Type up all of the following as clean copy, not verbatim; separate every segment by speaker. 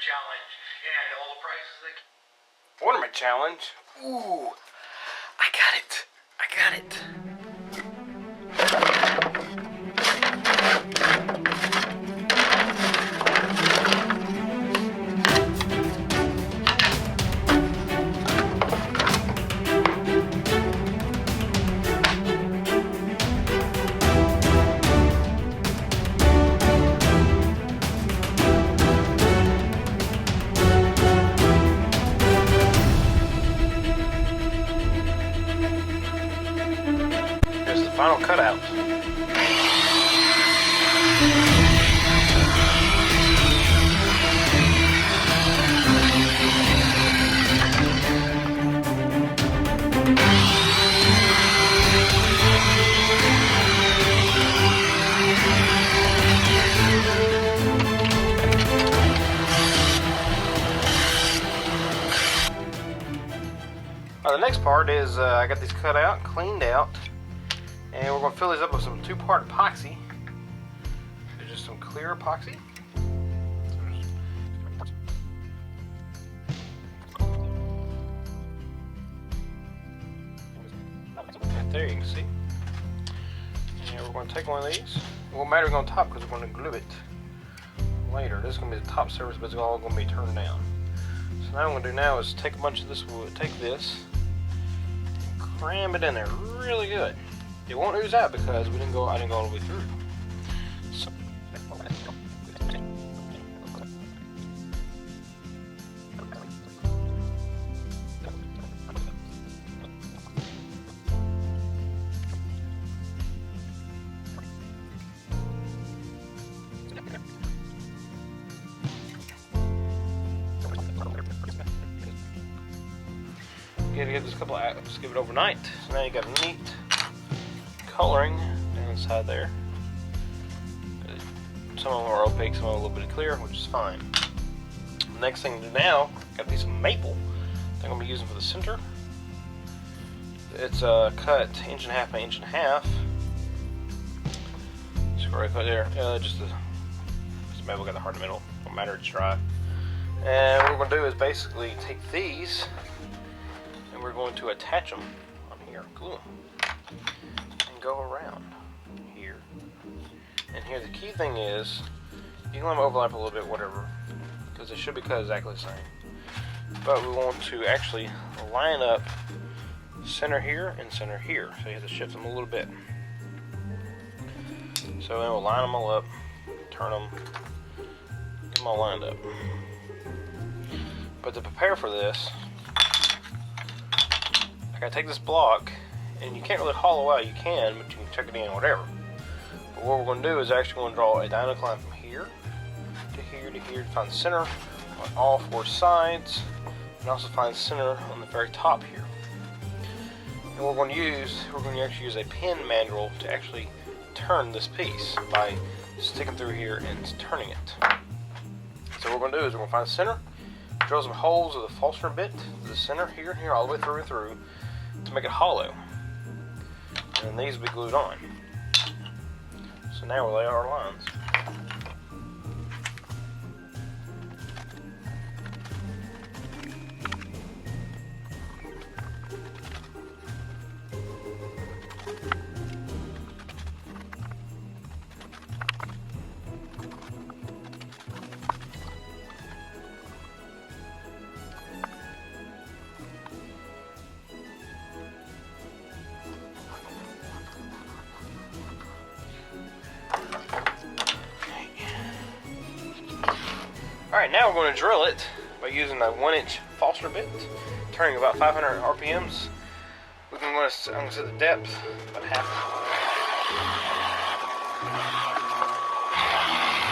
Speaker 1: challenge and all the prizes that...
Speaker 2: Ornament challenge? Ooh, I got it. I got it. Here's the final cutout. The next part is I got these cut out, cleaned out, and we're going to fill these up with some 2-part epoxy. There's just some clear epoxy. Right there you can see. And we're going to take one of these. It won't matter if it's on top because we're going to glue it later. This is going to be the top surface, but it's all going to be turned down. So now what I'm going to do now is take a bunch of this wood, take this, cram it in there really good. It won't ooze out because I didn't go all the way through. So, you gotta give this couple of, just give it overnight. So now you got a neat coloring down inside there. Some of them are opaque, some of them a little bit clear, which is fine. The next thing to do now, got to be some maple that I'm gonna be using for the center. It's cut 1.5 inches by 1.5 inches. Just right there. Just this maple got the hard middle. Don't matter, it's dry. And what we're gonna do is basically take these. We're going to attach them on here, glue them, and go around here. And here the key thing is, you can let them overlap a little bit, whatever, because they should be cut exactly the same. But we want to actually line up center here and center here, so you have to shift them a little bit. So then we'll line them all up, turn them, get them all lined up. But to prepare for this, I take this block, and you can't really hollow out, you can, but you can check it in, whatever. But what we're going to do is actually going to draw a diagonal line from here to here to here to find the center on all 4 sides, and also find the center on the very top here. And what we're going to actually use a pin mandrel to actually turn this piece by sticking through here and turning it. So what we're going to do is we're going to find the center, drill some holes with a falster bit to the center here and here all the way through and through, to make it hollow, and these will be glued on. So now we'll lay out our lines. Alright, now we're going to drill it by using a 1-inch falster bit, turning about 500 RPMs. I'm going to set the depth about half.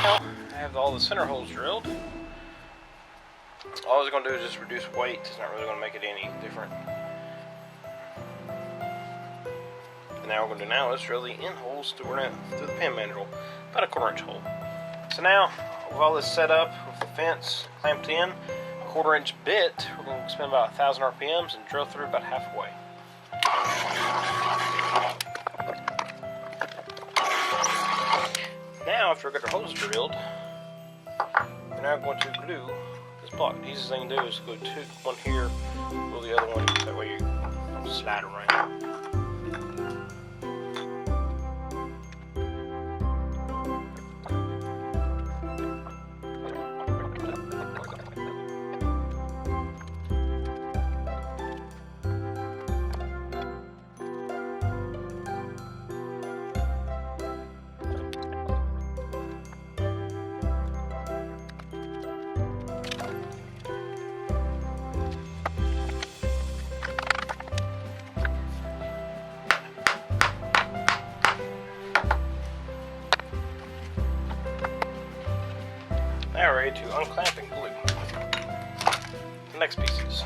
Speaker 2: Now, I have all the center holes drilled. All it's going to do is just reduce weight. It's not really going to make it any different. And now what we're going to do now is drill the end holes through the pin mandrel, about a 1/4 inch hole. So now, with all this set up, with the fence clamped in, a 1/4 inch bit, we're going to spend about 1,000 RPMs and drill through about halfway. Now, after we got our holes drilled, we're now going to glue it's blocked. The easiest thing to do is go one here, pull the other one, that way you slide around. Now we're ready to unclamp and glue the next pieces.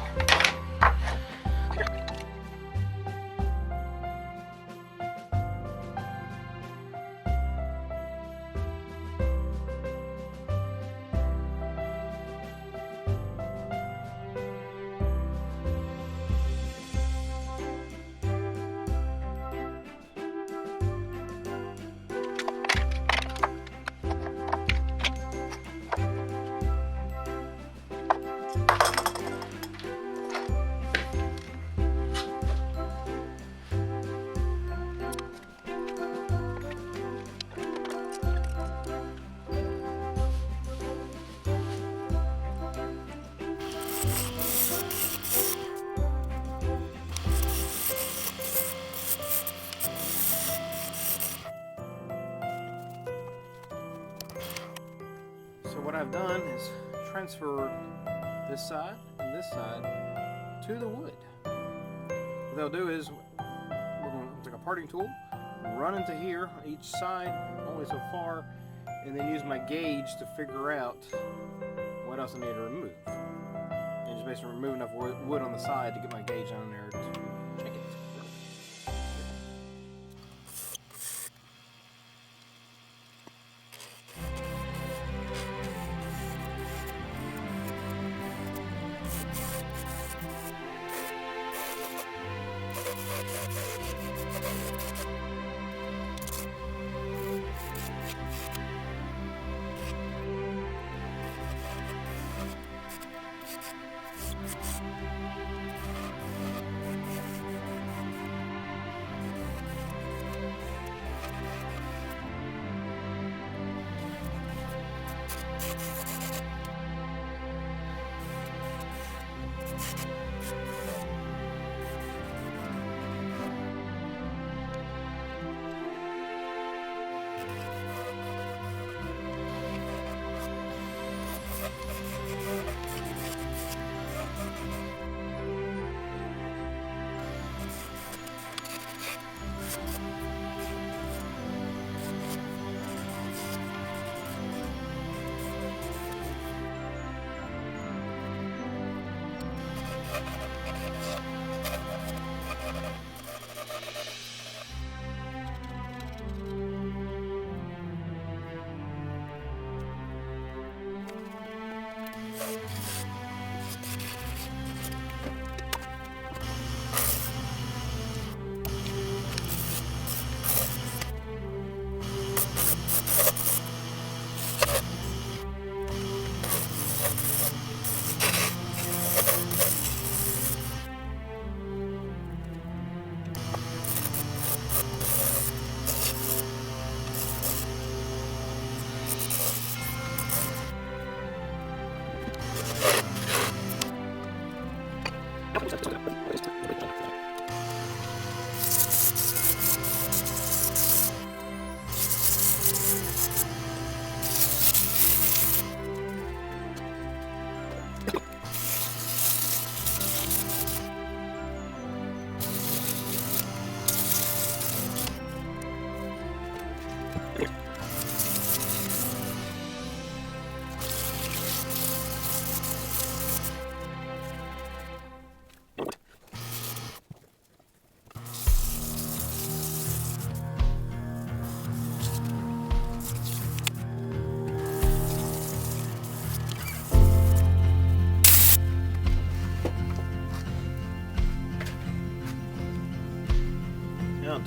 Speaker 2: So what I've done is transferred this side and this side to the wood. What they'll do is we're going to take a parting tool, run into here on each side, only so far, and then use my gauge to figure out what else I need to remove. And just basically remove enough wood on the side to get my gauge on there to check it.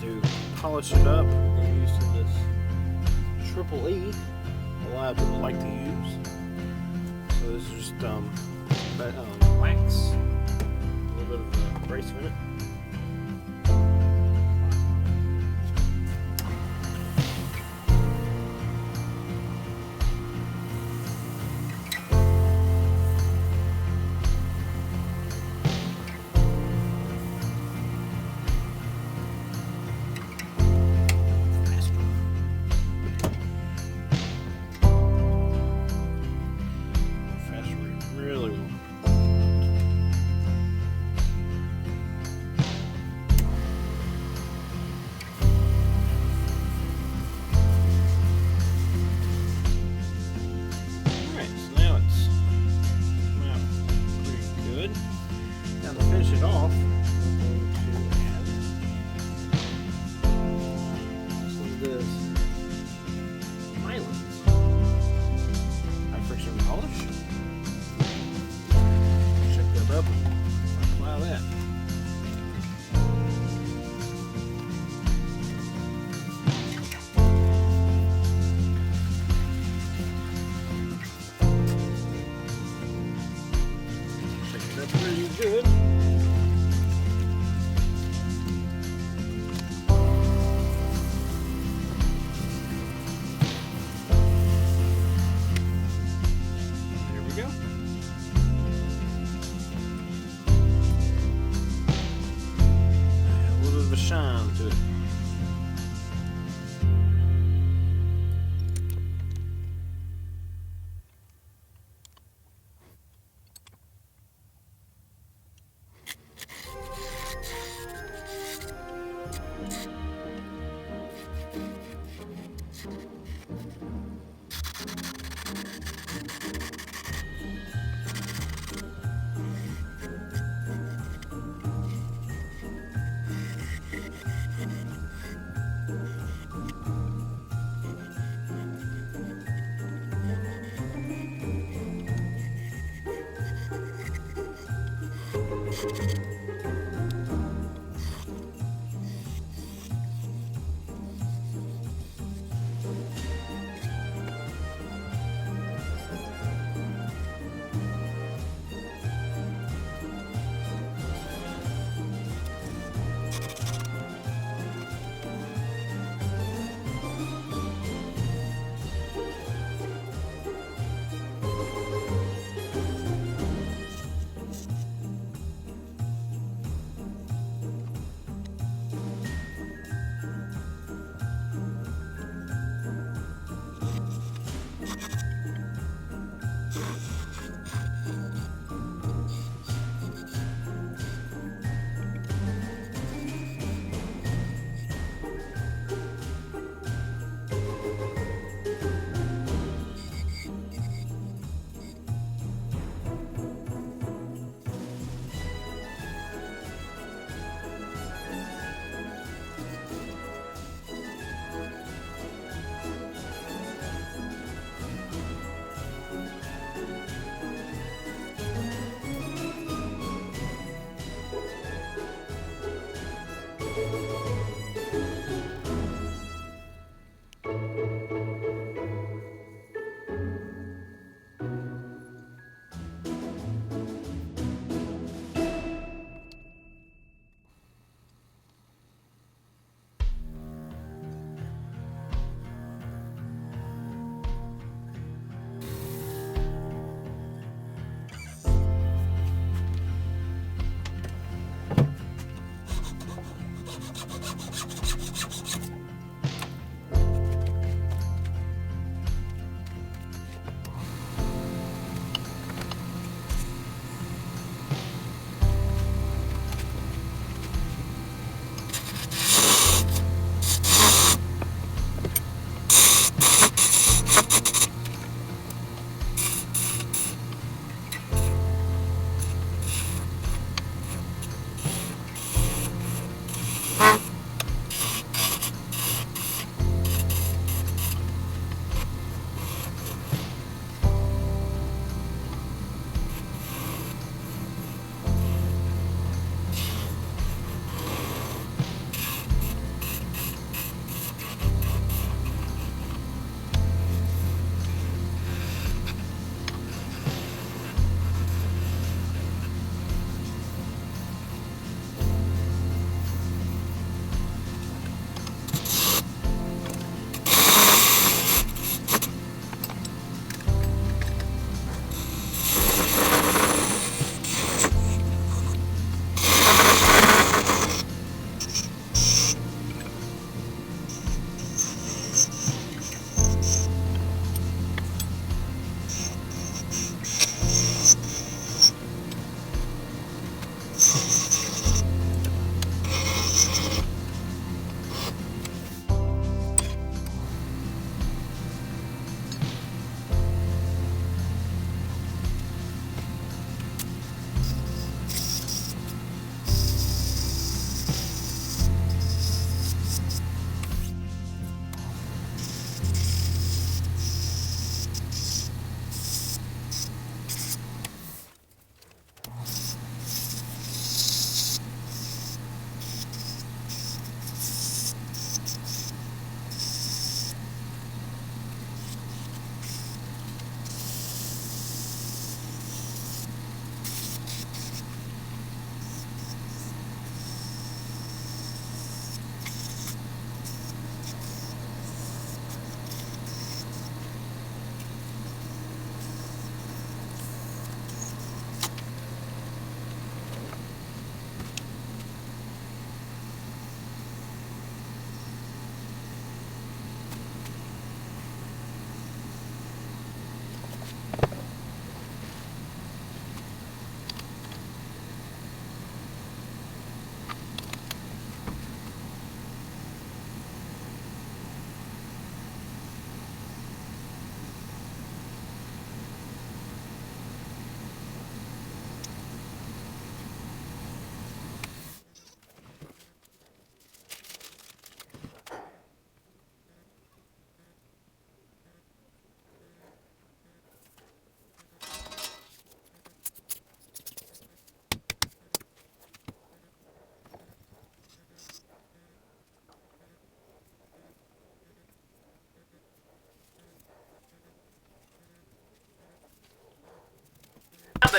Speaker 2: To polish it up, we're going to use this triple E, a lot of people like to use. So So this is just wax, a little bit of abrasive in it. Good. There we go. A little bit of a shine to it.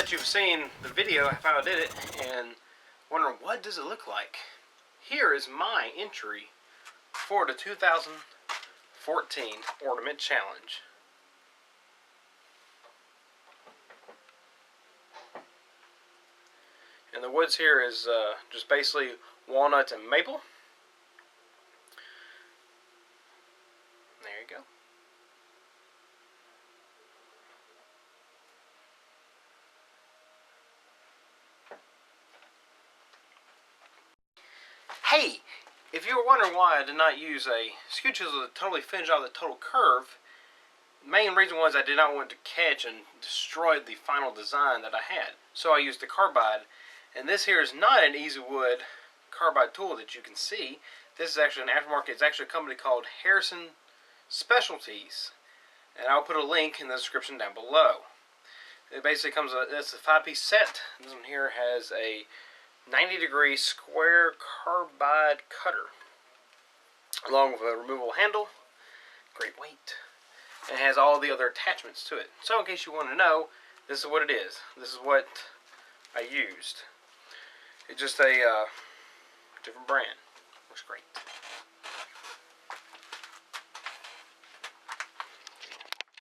Speaker 2: that you've seen the video of how I did it and wondering what does it look like, here is my entry for the 2014 Ornament Challenge. And the woods here is just basically walnut and maple. There you go. Hey, if you were wondering why I did not use a skew chisel to totally finish off the total curve, the main reason was I did not want to catch and destroy the final design that I had. So I used the carbide. And this here is not an easy wood carbide tool that you can see. This is actually an aftermarket. It's actually a company called Harrison Specialties. And I'll put a link in the description down below. It basically comes, it's a 5-piece set. This one here has a 90-degree square carbide cutter, along with a removable handle, great weight, and it has all the other attachments to it. So in case you want to know, this is what it is. This is what I used. It's just a different brand. Looks great.